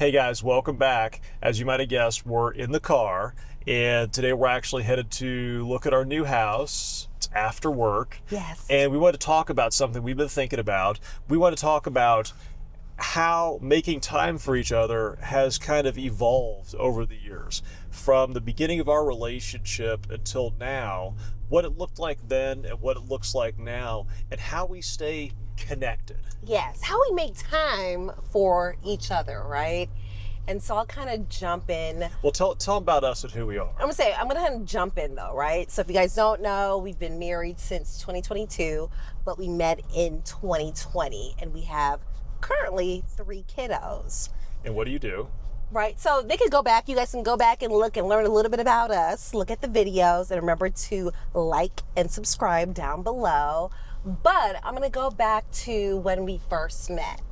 Hey guys, welcome back. As you might have guessed, we're in the car, and today we're actually headed to look at our new house. It's after work. Yes. And we want to talk about something we've been thinking about. We want to talk about how making time for each other has kind of evolved over the years. From the beginning of our relationship until now, what it looked like then and what it looks like now, and how we stay connected. Yes, how we make time for each other, right? And so I'll kind of jump in. Well, tell them about us and who we are. I'm gonna kind of jump in though, right? So if you guys don't know, we've been married since 2022, but we met in 2020, and we have currently 3 kiddos. And what do you do? Right, so they can go back. You guys can go back and look and learn a little bit about us. Look at the videos, and remember to like and subscribe down below. But I'm gonna go back to when we first met.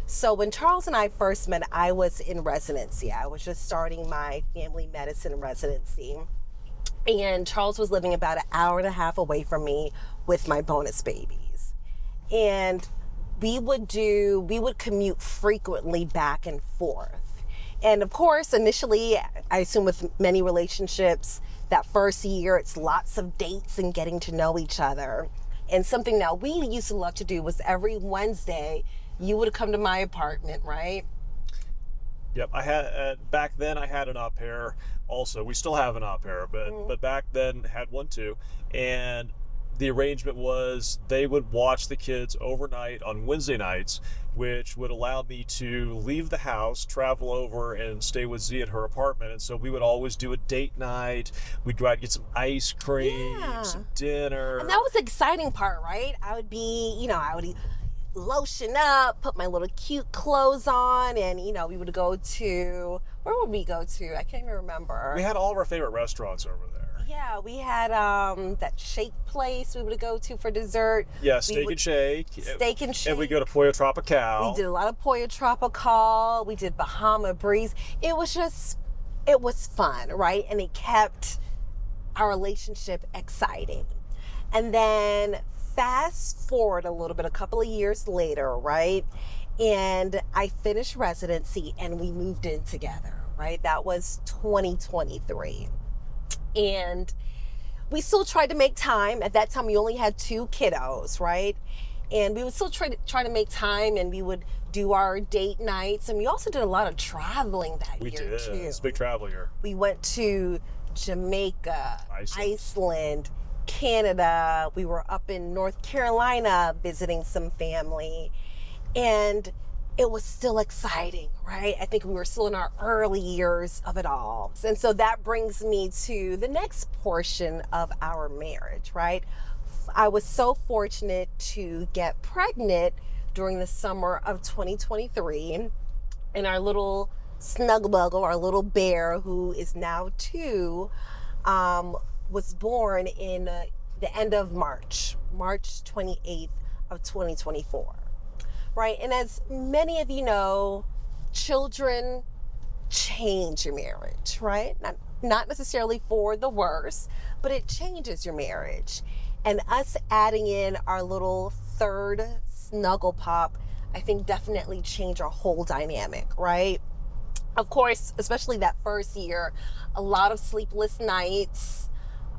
So when Charles and I first met, I was in residency. I was just starting my family medicine residency. And Charles was living about an hour and a half away from me with my bonus babies. And we would commute frequently back and forth. And of course, initially, I assume with many relationships, that first year, it's lots of dates and getting to know each other. And something that we used to love to do was every Wednesday, you would come to my apartment, right? Yep, I had back then. I had an au pair. Also, we still have an au pair, but back then had one too. And the arrangement was they would watch the kids overnight on Wednesday nights, which would allow me to leave the house, travel over, and stay with Z at her apartment. And so we would always do a date night. We'd go out and get some ice cream, some dinner. And that was the exciting part, right? I would lotion up, put my little cute clothes on, and we would go to, where would we go to? I can't even remember. We had all of our favorite restaurants over there. Yeah, we had that shake place we would go to for dessert. Yeah, Steak and Shake. And we go to Pollo Tropical. We did a lot of Pollo Tropical. We did Bahama Breeze. It was fun, right? And it kept our relationship exciting. And then fast forward a little bit, a couple of years later, right? And I finished residency and we moved in together, right? That was 2023. And we still tried to make time. At that time, we only had 2 kiddos, right? And we would still try to make time, and we would do our date nights. And we also did a lot of traveling that year, too. It's a big travel year. We went to Jamaica, Iceland, Canada. We were up in North Carolina visiting some family. And it was still exciting, right? I think we were still in our early years of it all. And so that brings me to the next portion of our marriage, right? I was so fortunate to get pregnant during the summer of 2023. And our little snuggle, our little bear, who is now 2, was born in the end of March 28th of 2024. Right, and as many of you know, children change your marriage, right? Not necessarily for the worse, but it changes your marriage. And us adding in our little 3rd snuggle pop, I think definitely changed our whole dynamic, right? Of course, especially that first year, a lot of sleepless nights.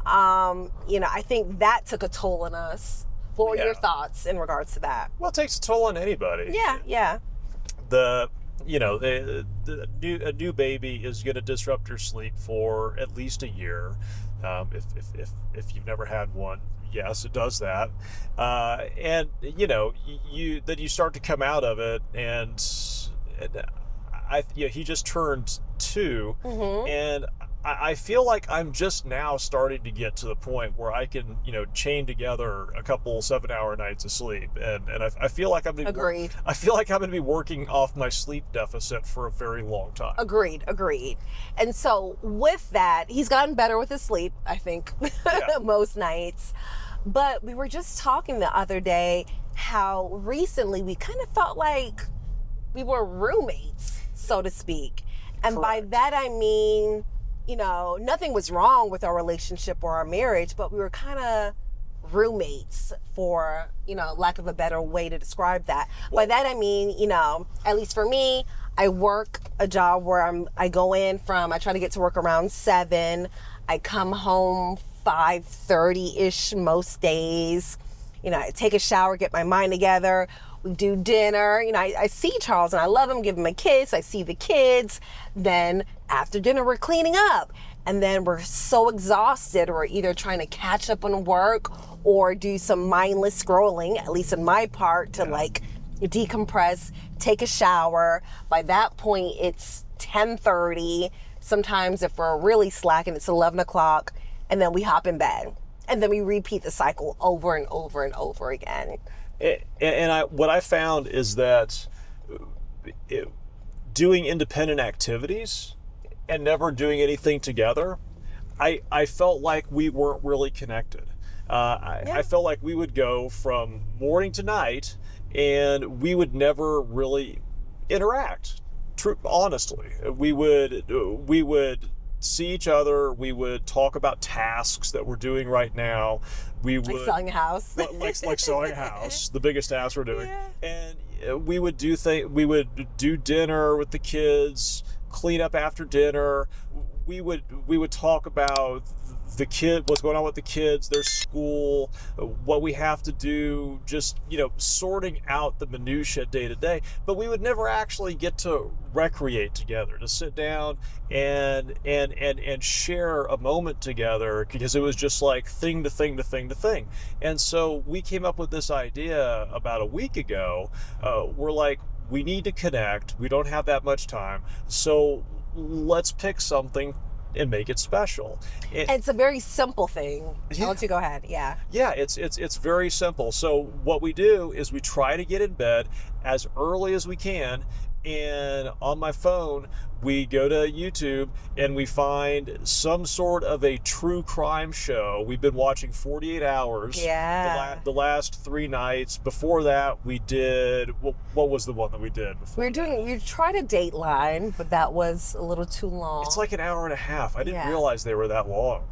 I think that took a toll on us. What were your thoughts in regards to that? Well, it takes a toll on anybody. Yeah. A new baby is going to disrupt your sleep for at least a year. If you've never had one, yes, it does that. And you start to come out of it, and he just turned 2, and I feel like I'm just now starting to get to the point where I can, chain together a couple 7-hour nights of sleep, and I feel like I'm going to be working off my sleep deficit for a very long time. Agreed. And so with that, he's gotten better with his sleep, I think, most nights. But we were just talking the other day how recently we kind of felt like we were roommates, so to speak. And by that I mean, nothing was wrong with our relationship or our marriage, but we were kind of roommates, for lack of a better way to describe that. By that I mean, at least for me, I work a job where I go in I try to get to work around 7. I come home 5:30-ish most days. I take a shower, get my mind together. We do dinner. I see Charles and I love him, give him a kiss. I see the kids. Then after dinner, we're cleaning up. And then we're so exhausted, we're either trying to catch up on work or do some mindless scrolling, at least in my part, to like decompress, take a shower. By that point, it's 10:30. Sometimes if we're really slacking, it's 11 o'clock. And then we hop in bed. And then we repeat the cycle over and over and over again. What I found is that doing independent activities and never doing anything together, I felt like we weren't really connected. I felt like we would go from morning to night and we would never really interact. Honestly, we would see each other. We would talk about tasks that we're doing right now. We would like selling a house, like selling a house, the biggest task we're doing, and we would do dinner with the kids, clean up after dinner. We would talk about what's going on with the kids, their school, what we have to do, just sorting out the minutia day to day. But we would never actually get to recreate together, to sit down and share a moment together, because it was just like thing to thing to thing to thing. And so we came up with this idea about a week ago. We're like, we need to connect. We don't have that much time, so let's pick something and make it special. And it's a very simple thing. I'll let you go ahead. Yeah, it's very simple. So what we do is we try to get in bed as early as we can, and on my phone we go to YouTube and we find some sort of a true crime show. We've been watching 48 Hours the last 3 nights. Before that we did, what was the one that we did before? We tried a Dateline, but that was a little too long. It's like an hour and a half. I didn't realize they were that long.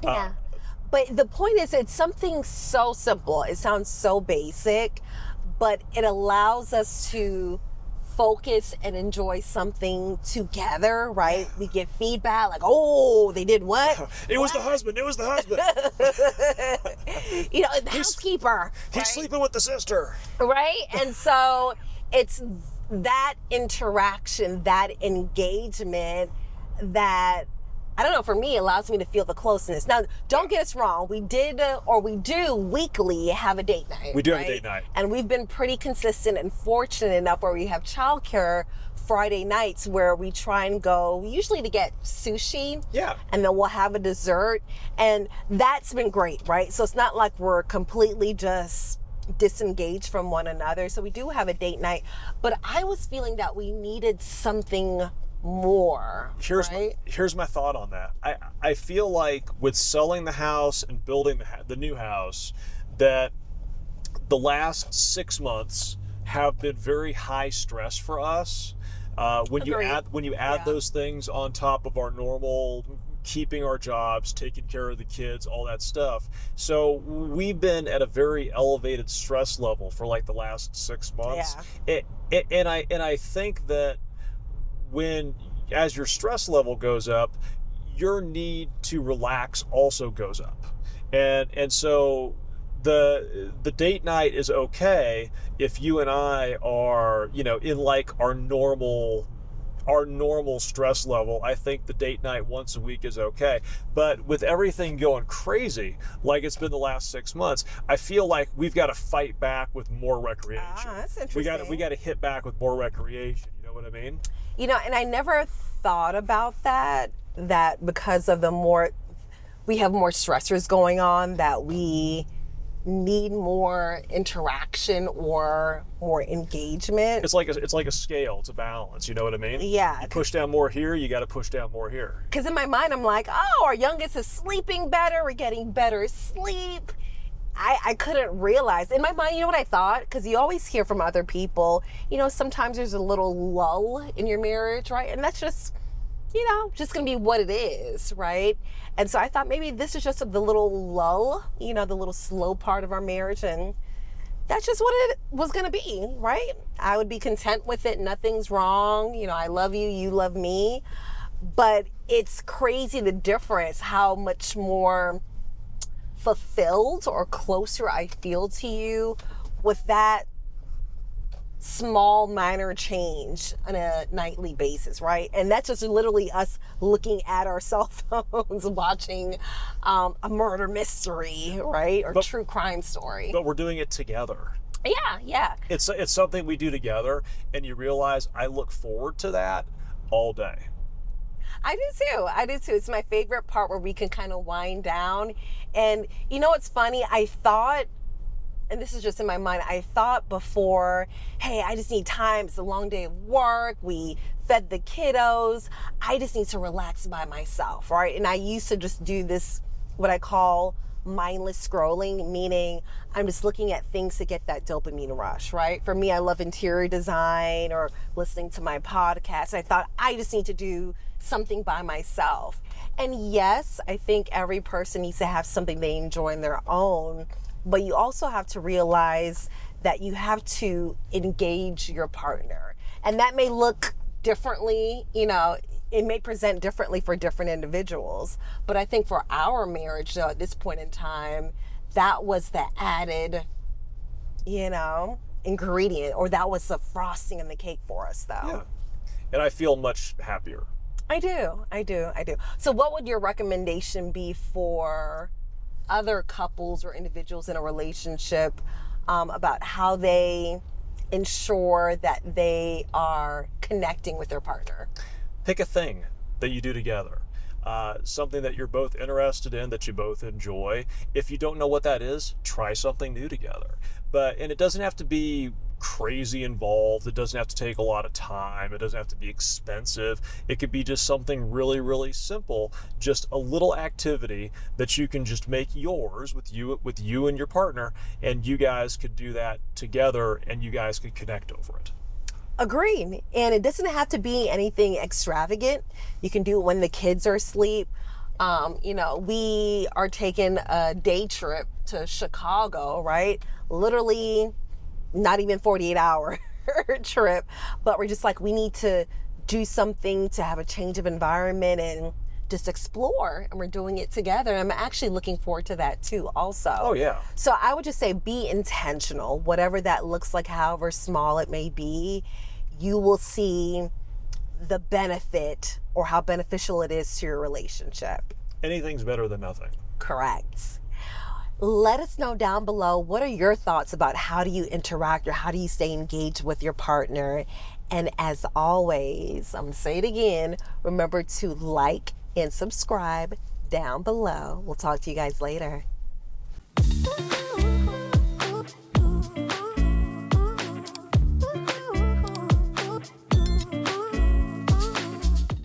But the point is, it's something so simple. It sounds so basic, but it allows us to focus and enjoy something together, right? We get feedback like, oh, they did what? It was the husband. The housekeeper. He's sleeping with the sister. Right? And so it's that interaction, that engagement that, I don't know, for me, allows me to feel the closeness. Now, don't get us wrong. We do weekly have a date night. We do have a date night. And we've been pretty consistent and fortunate enough where we have childcare Friday nights where we try and go, usually to get sushi. Yeah. And then we'll have a dessert. And that's been great, right? So it's not like we're completely just disengaged from one another. So we do have a date night. But I was feeling that we needed something more. Here's my thought on that. I feel like with selling the house and building the new house, that the last 6 months have been very high stress for us. When you add those things on top of our normal keeping our jobs, taking care of the kids, all that stuff. So we've been at a very elevated stress level for like the last 6 months. And I think that as your stress level goes up, your need to relax also goes up. And so the date night is okay if you and I are, in like our normal stress level. I think the date night once a week is okay. But with everything going crazy, like it's been the last 6 months, I feel like we've got to fight back with more recreation. That's interesting. We got to hit back with more recreation. You know what I mean? And I never thought about that because of we have more stressors going on, that we need more interaction or more engagement. It's like a scale. It's a balance. You know what I mean? Yeah. You push down more here, you got to push down more here. Because in my mind, I'm like, oh, our youngest is sleeping better. We're getting better sleep. I couldn't realize. In my mind, you know what I thought? Because you always hear from other people, sometimes there's a little lull in your marriage, right? And that's just, just going to be what it is, right? And so I thought maybe this is just the little lull, the little slow part of our marriage. And that's just what it was going to be, right? I would be content with it. Nothing's wrong. You know, I love you, you love me. But it's crazy the difference, how much more fulfilled or closer I feel to you with that small minor change on a nightly basis, right? And that's just literally us looking at our cell phones watching a murder mystery, right? Or true crime story. But we're doing it together. Yeah. It's something we do together, and you realize I look forward to that all day. I do too. It's my favorite part where we can kind of wind down. And you know what's funny? I thought, and this is just in my mind, I thought before, hey, I just need time. It's a long day of work. We fed the kiddos. I just need to relax by myself, right? And I used to just do this, what I call mindless scrolling, meaning I'm just looking at things to get that dopamine rush, right? For me, I love interior design or listening to my podcast. I thought I just need to do something by myself. And yes, I think every person needs to have something they enjoy on their own. But you also have to realize that you have to engage your partner. And that may look differently, you know, it may present differently for different individuals. But I think for our marriage, though, at this point in time, that was the added, you know, ingredient, or that was the frosting in the cake for us, though. Yeah. And I feel much happier. I do. So what would your recommendation be for other couples or individuals in a relationship about how they ensure that they are connecting with their partner? Pick a thing that you do together, something that you're both interested in, that you both enjoy. If you don't know what that is, try something new together. And it doesn't have to be crazy involved. It doesn't have to take a lot of time. It doesn't have to be expensive. It could be just something really, really simple, just a little activity that you can just make yours with you and your partner, and you guys could do that together and you guys could connect over it. Agreed. And it doesn't have to be anything extravagant. You can do it when the kids are asleep. You know, we are taking a day trip to Chicago, right? Literally not even 48-hour trip, but we're just like, we need to do something to have a change of environment and just explore, and we're doing it together. I'm actually looking forward to that too also. Oh yeah. So I would just say be intentional, whatever that looks like, however small it may be. You will see the benefit or how beneficial it is to your relationship. Anything's better than nothing. Correct. Let us know down below, what are your thoughts about how do you interact or how do you stay engaged with your partner? And as always, I'm going to say it again, remember to like and subscribe down below. We'll talk to you guys later.